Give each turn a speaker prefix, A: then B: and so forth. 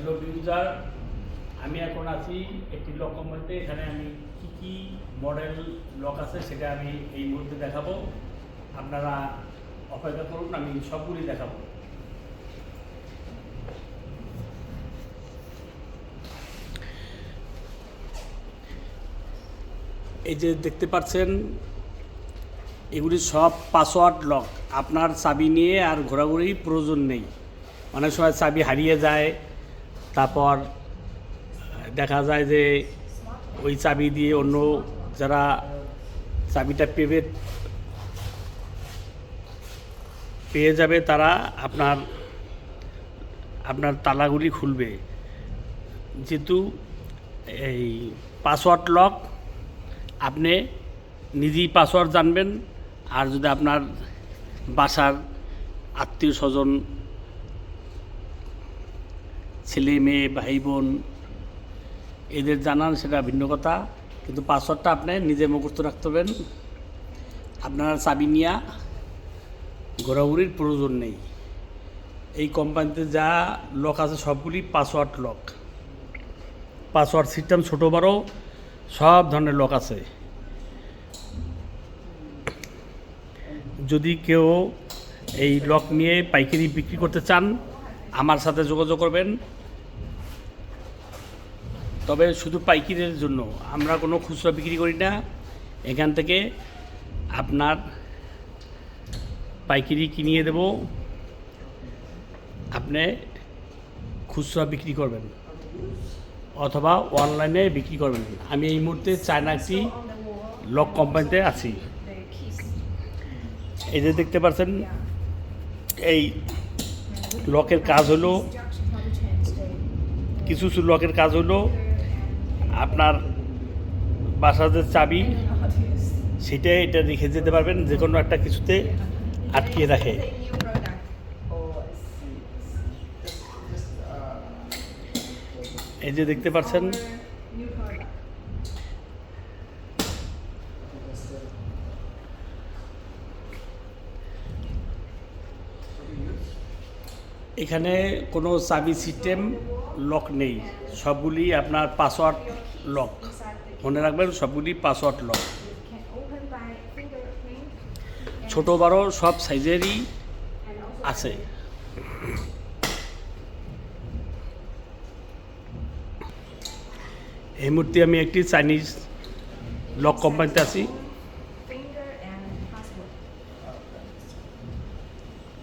A: Hello user, আমি এখন আছি একটি লক কোম্পানিতে। এখানে আমি কি মডেল লক আছে সেটা আমি এই মুহূর্তে দেখাবো। আপনারা অপেক্ষা করুন, আমি সবগুলি দেখাবো। এই যে দেখতে পাচ্ছেন, এগুলি সব পাসওয়ার্ড লক। আপনার চাবি নিয়ে আর ঘোরাঘুরি প্রয়োজন নেই। অনেক সময় চাবি হারিয়ে যায়, তারপর দেখা যায় যে ওই চাবি দিয়ে অন্য যারা চাবিটা পেয়ে যাবে তারা আপনার তালাগুলি খুলবে। যেহেতু এই পাসওয়ার্ড লক, আপনি নিজেই পাসওয়ার্ড জানবেন। আর যদি আপনার বাসার আত্মীয় স্বজন, ছেলে মেয়ে, ভাই বোন এদের জানান, সেটা ভিন্ন কথা। কিন্তু পাসওয়ার্ডটা আপনি নিজে মুখস্থ রাখতে হবেন। আপনার চাবি নিয়ে ঘোরাঘুরির প্রয়োজন নেই। এই কোম্পানিতে যা লক আছে সবগুলি পাসওয়ার্ড লক। পাসওয়ার্ড সিস্টেম ছোটো বড়ো সব ধরনের লক আছে। যদি কেউ এই লক নিয়ে পাইকারি বিক্রি করতে চান, আমার সাথে যোগাযোগ করবেন। তবে শুধু পাইকারির জন্য, আমরা কোনো খুচরা বিক্রি করি না। এখান থেকে আপনার পাইকারি কিনিয়ে দেব, আপনি খুচরা বিক্রি করবেন অথবা অনলাইনে বিক্রি করবেন। আমি এই মুহূর্তে চায়না একটি লক কোম্পানিতে আছি। এই যে দেখতে পাচ্ছেন, এই লকের কাজ হলো, কিছু লকের কাজ হলো আপনার বাসার যে চাবি সেটাই এটা রেখে যেতে পারবেন, যে কোনো একটা কিছুতে আটকিয়ে রাখে। এই যে দেখতে পাচ্ছেন, এখানে কোনো চাবি সিস্টেম লক নেই, সবগুলি আপনার পাসওয়ার্ড লক। মনে রাখবেন, সবগুলি পাসওয়ার্ড লক। ছোট বড় সব সাইজেরই আছে। এই মুহূর্তে আমি একটি চাইনিজ লক কোম্পানিতে আছি।